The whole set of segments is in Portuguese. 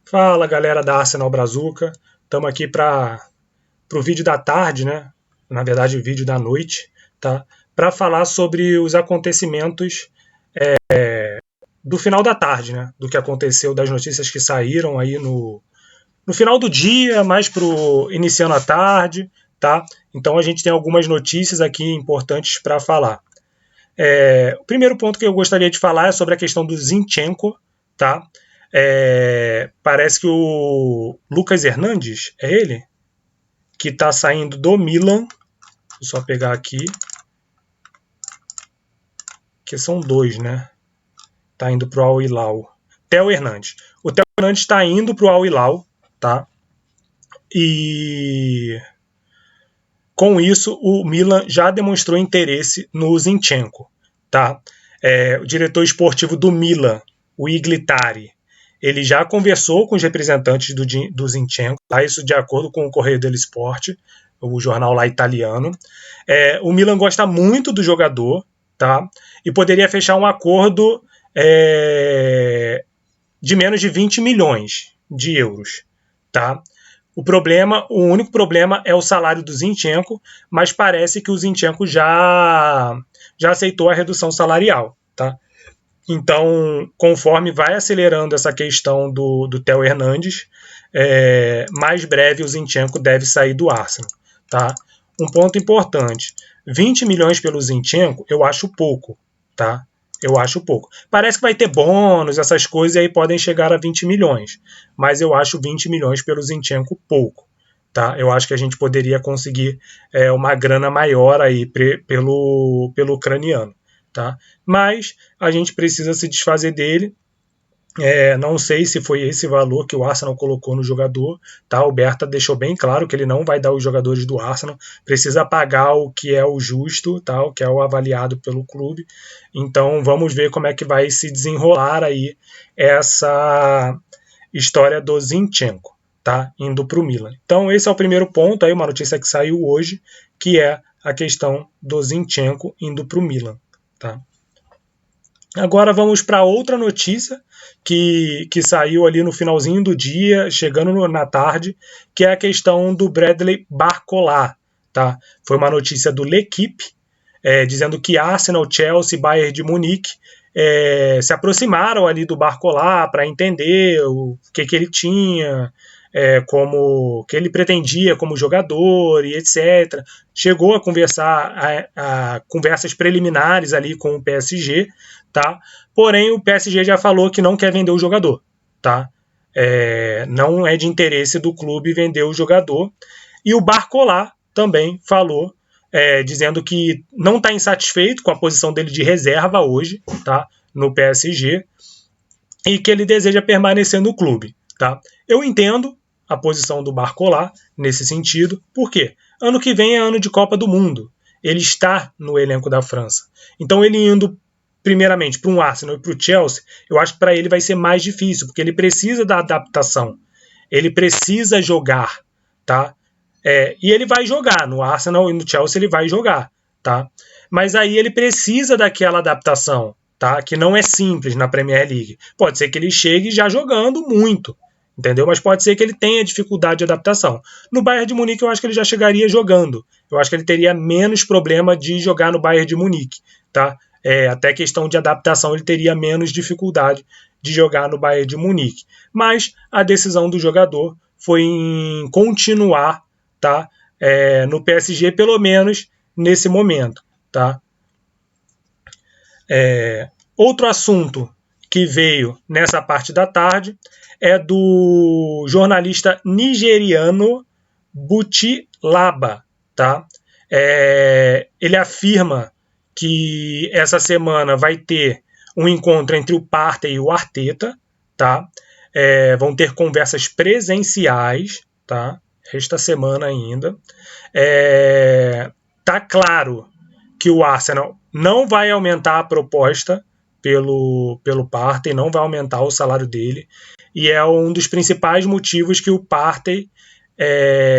Fala, galera da Arsenal Brazuca. Estamos aqui para o vídeo da tarde, né? Na verdade, o vídeo da noite, tá? Para falar sobre os acontecimentos do final da tarde, né? Do que aconteceu, das notícias que saíram aí no final do dia, mais pro iniciando a tarde, tá? Então a gente tem algumas notícias aqui importantes para falar. O primeiro ponto que eu gostaria de falar é sobre a questão do Zinchenko, tá? Parece que o Lucas Hernandes, é ele? Que está saindo do Milan. Vou só pegar aqui. Que são dois, né? Está indo para o Al Hilal. Theo Hernandes. O Theo Hernandes está indo para o Al Hilal, tá? E com isso o Milan já demonstrou interesse no Zinchenko, tá? O diretor esportivo do Milan, o Iglitari, ele já conversou com os representantes do Zinchenko, tá? Isso de acordo com o Correio dello Sport, o jornal lá italiano. O Milan gosta muito do jogador, tá? E poderia fechar um acordo de menos de 20 milhões de euros, tá? O único problema é o salário do Zinchenko, mas parece que o Zinchenko já aceitou a redução salarial, tá? Então, conforme vai acelerando essa questão do Theo Hernandes, mais breve o Zinchenko deve sair do Arsenal, tá? Um ponto importante, 20 milhões pelo Zinchenko eu acho pouco, tá? Eu acho pouco. Parece que vai ter bônus, essas coisas, e aí podem chegar a 20 milhões. Mas eu acho 20 milhões pelo Zinchenko pouco. Tá? Eu acho que a gente poderia conseguir uma grana maior aí pelo ucraniano. Tá? Mas a gente precisa se desfazer dele. Não sei se foi esse valor que o Arsenal colocou no jogador, tá? O Berta deixou bem claro que ele não vai dar os jogadores do Arsenal, precisa pagar o que é o justo, tá? O que é o avaliado pelo clube. Então vamos ver como é que vai se desenrolar aí essa história do Zinchenko, tá? Indo para o Milan. Então esse é o primeiro ponto, aí uma notícia que saiu hoje, que é a questão do Zinchenko indo para o Milan, tá? Agora vamos para outra notícia que saiu ali no finalzinho do dia, chegando na tarde, que é a questão do Bradley Barcola. Tá? Foi uma notícia do L'Equipe, dizendo que Arsenal, Chelsea, Bayern de Munique se aproximaram ali do Barcola para entender o que ele tinha, como que ele pretendia como jogador e etc. Chegou a conversar a conversas preliminares ali com o PSG, tá? Porém o PSG já falou que não quer vender o jogador, tá? Não é de interesse do clube vender o jogador. E o Barcola também falou, dizendo que não está insatisfeito com a posição dele de reserva hoje, tá? No PSG, e que ele deseja permanecer no clube, tá? Eu entendo a posição do Barcola nesse sentido. Por quê? Ano que vem é ano de Copa do Mundo. Ele está no elenco da França. Então ele indo primeiramente para um Arsenal e para o Chelsea, eu acho que para ele vai ser mais difícil, porque ele precisa da adaptação. Ele precisa jogar, tá? E ele vai jogar no Arsenal e no Chelsea, ele vai jogar, tá? Mas aí ele precisa daquela adaptação, tá? Que não é simples na Premier League. Pode ser que ele chegue já jogando muito, entendeu? Mas pode ser que ele tenha dificuldade de adaptação. No Bayern de Munique eu acho que ele já chegaria jogando. Eu acho que ele teria menos problema de jogar no Bayern de Munique, tá? Até questão de adaptação ele teria menos dificuldade de jogar no Bayern de Munique. Mas a decisão do jogador foi em continuar, tá? No PSG, pelo menos nesse momento, tá? Outro assunto que veio nessa parte da tarde é do jornalista nigeriano Buti Laba, tá? Ele afirma que essa semana vai ter um encontro entre o Partey e o Arteta, tá? Vão ter conversas presenciais, tá? Esta semana ainda. Tá claro que o Arsenal não vai aumentar a proposta pelo Partey, não vai aumentar o salário dele, e é um dos principais motivos que o Partey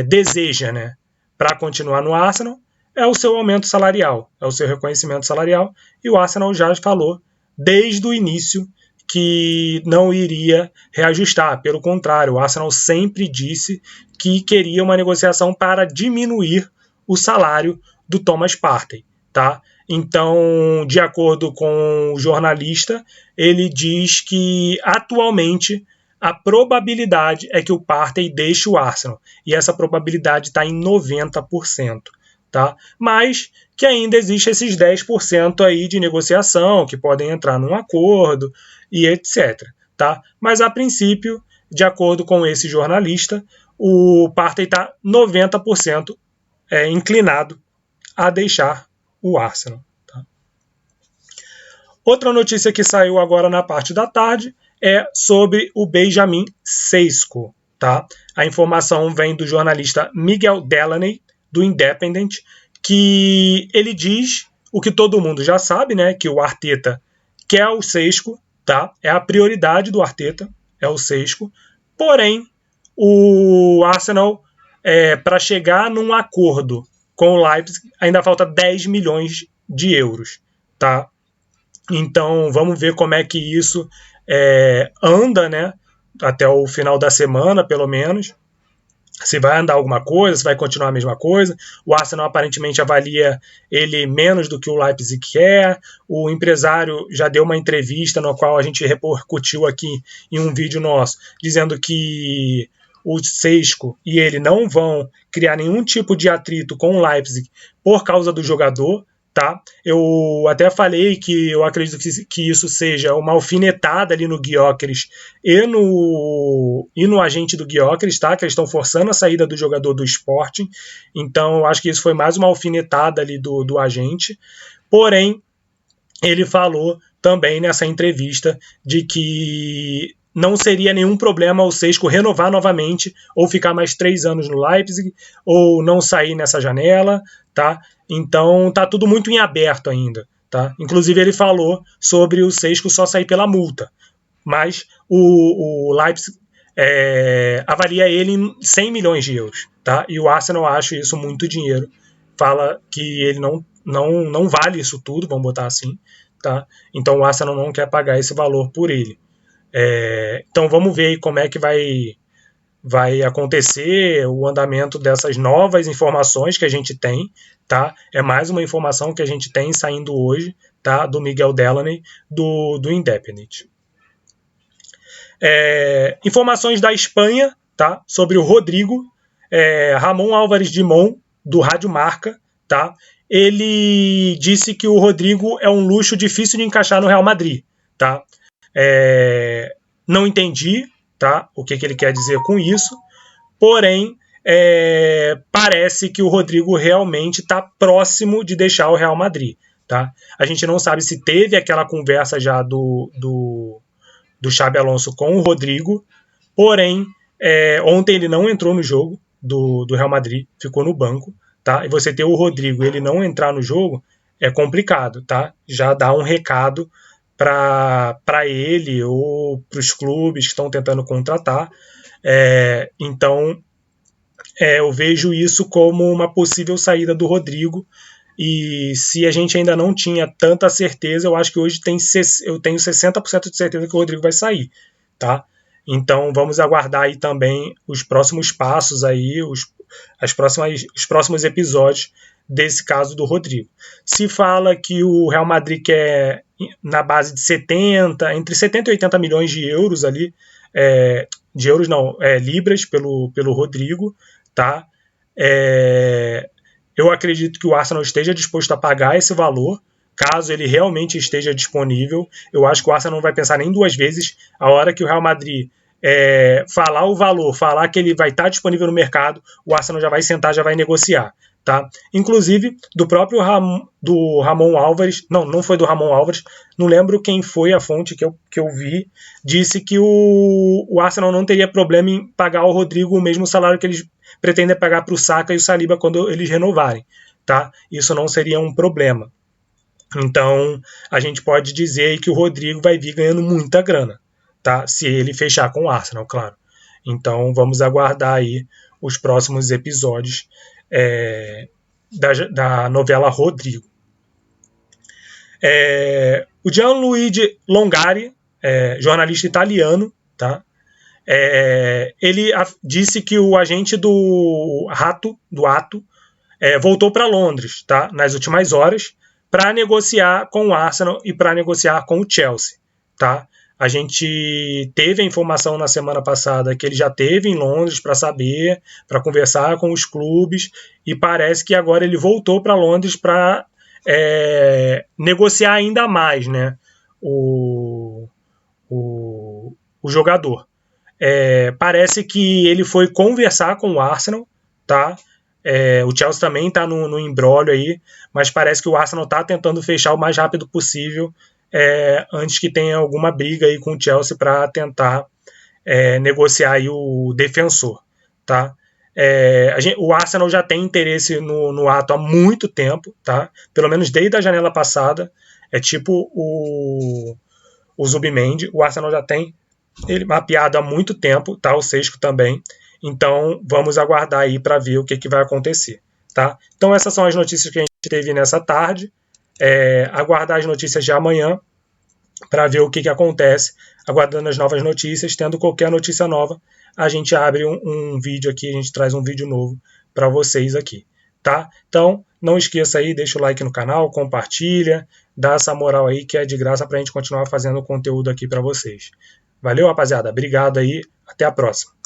deseja, né, para continuar no Arsenal, é o seu aumento salarial, é o seu reconhecimento salarial, e o Arsenal já falou desde o início que não iria reajustar. Pelo contrário, o Arsenal sempre disse que queria uma negociação para diminuir o salário do Thomas Partey, tá? Então, de acordo com o jornalista, ele diz que atualmente a probabilidade é que o Partey deixe o Arsenal, e essa probabilidade está em 90%, tá? Mas que ainda existe esses 10% aí de negociação, que podem entrar num acordo e etc, tá? Mas a princípio, de acordo com esse jornalista, o Partey está 90% inclinado a deixar o Arsenal. Tá? Outra notícia que saiu agora na parte da tarde é sobre o Benjamin Sesko. Tá? A informação vem do jornalista Miguel Delaney, do Independent, que ele diz o que todo mundo já sabe, né, que o Arteta quer o Sesko, tá? É a prioridade do Arteta, é o Sesko. Porém, o Arsenal, para chegar num acordo com o Leipzig, ainda falta 10 milhões de euros. Tá? Então, vamos ver como é que isso anda, né? Até o final da semana, pelo menos. Se vai andar alguma coisa, se vai continuar a mesma coisa. O Arsenal aparentemente avalia ele menos do que o Leipzig quer. O empresário já deu uma entrevista no qual a gente repercutiu aqui em um vídeo nosso, dizendo que o Sesko e ele não vão criar nenhum tipo de atrito com o Leipzig por causa do jogador. Tá? Eu até falei que eu acredito que isso seja uma alfinetada ali no Gyökeres e no agente do Gyökeres, tá? Que eles estão forçando a saída do jogador do Sporting. Então eu acho que isso foi mais uma alfinetada ali do agente. Porém, ele falou também nessa entrevista de que não seria nenhum problema o Sesko renovar novamente ou ficar mais 3 anos no Leipzig ou não sair nessa janela, tá? Então tá tudo muito em aberto ainda, tá? Inclusive ele falou sobre o Sesko só sair pela multa, mas o Leipzig avalia ele em 100 milhões de euros, tá? E o Arsenal acha isso muito dinheiro, fala que ele não vale isso tudo, vamos botar assim, tá? Então o Arsenal não quer pagar esse valor por ele. Então vamos ver aí como é que vai acontecer o andamento dessas novas informações que a gente tem, tá? É mais uma informação que a gente tem saindo hoje, tá? Do Miguel Delaney, do Independent. Informações da Espanha, tá? Sobre o Rodrigo, Ramon Álvares de Mon, do Rádio Marca, tá? Ele disse que o Rodrigo é um luxo difícil de encaixar no Real Madrid, tá? Não entendi, tá? O que ele quer dizer com isso, porém parece que o Rodrigo realmente está próximo de deixar o Real Madrid, tá? A gente não sabe se teve aquela conversa já do Xabi Alonso com o Rodrigo, porém ontem ele não entrou no jogo do Real Madrid, ficou no banco, tá? E você ter o Rodrigo ele não entrar no jogo é complicado, tá? Já dá um recado para ele ou para os clubes que estão tentando contratar. Então, eu vejo isso como uma possível saída do Rodrigo, e se a gente ainda não tinha tanta certeza, eu acho que hoje eu tenho 60% de certeza que o Rodrigo vai sair, tá? Então vamos aguardar aí também os próximos passos aí, os próximos episódios desse caso do Rodrigo. Se fala que o Real Madrid quer na base de entre 70 e 80 milhões de euros ali, de euros não, libras pelo Rodrigo, tá? Eu acredito que o Arsenal esteja disposto a pagar esse valor, caso ele realmente esteja disponível. Eu acho que o Arsenal não vai pensar nem duas vezes. A hora que o Real Madrid falar o valor, falar que ele vai estar disponível no mercado, o Arsenal já vai sentar, já vai negociar. Tá? Inclusive, do próprio do Ramon Álvares, não foi do Ramon Álvares, não lembro quem foi a fonte que eu vi, disse que o Arsenal não teria problema em pagar ao Rodrigo o mesmo salário que eles pretendem pagar para o Saka e o Saliba quando eles renovarem. Tá? Isso não seria um problema. Então, a gente pode dizer que o Rodrigo vai vir ganhando muita grana, tá? Se ele fechar com o Arsenal, claro. Então, vamos aguardar aí os próximos episódios da novela Rodrigo. O Gianluigi Longari, jornalista italiano, tá? Ele disse que o agente do Ato voltou para Londres, tá? Nas últimas horas, para negociar com o Arsenal e para negociar com o Chelsea, tá? A gente teve a informação na semana passada que ele já esteve em Londres para saber, para conversar com os clubes, e parece que agora ele voltou para Londres para negociar ainda mais, né, o jogador. Parece que ele foi conversar com o Arsenal, tá? O Chelsea também está no imbróglio aí, mas parece que o Arsenal está tentando fechar o mais rápido possível, antes que tenha alguma briga aí com o Chelsea para tentar negociar aí o defensor, tá? O Arsenal já tem interesse no Ato há muito tempo, tá? Pelo menos desde a janela passada. É tipo o Zubimendi, o Arsenal já tem ele mapeado há muito tempo, tá? O Sesco também. Então vamos aguardar aí para ver o que vai acontecer, tá? Então essas são as notícias que a gente teve nessa tarde. Aguardar as notícias de amanhã para ver o que acontece, aguardando as novas notícias. Tendo qualquer notícia nova, a gente abre um vídeo aqui, a gente traz um vídeo novo para vocês aqui, tá? Então não esqueça aí, deixa o like no canal, compartilha, dá essa moral aí que é de graça para a gente continuar fazendo conteúdo aqui para vocês. Valeu, rapaziada, obrigado aí, até a próxima.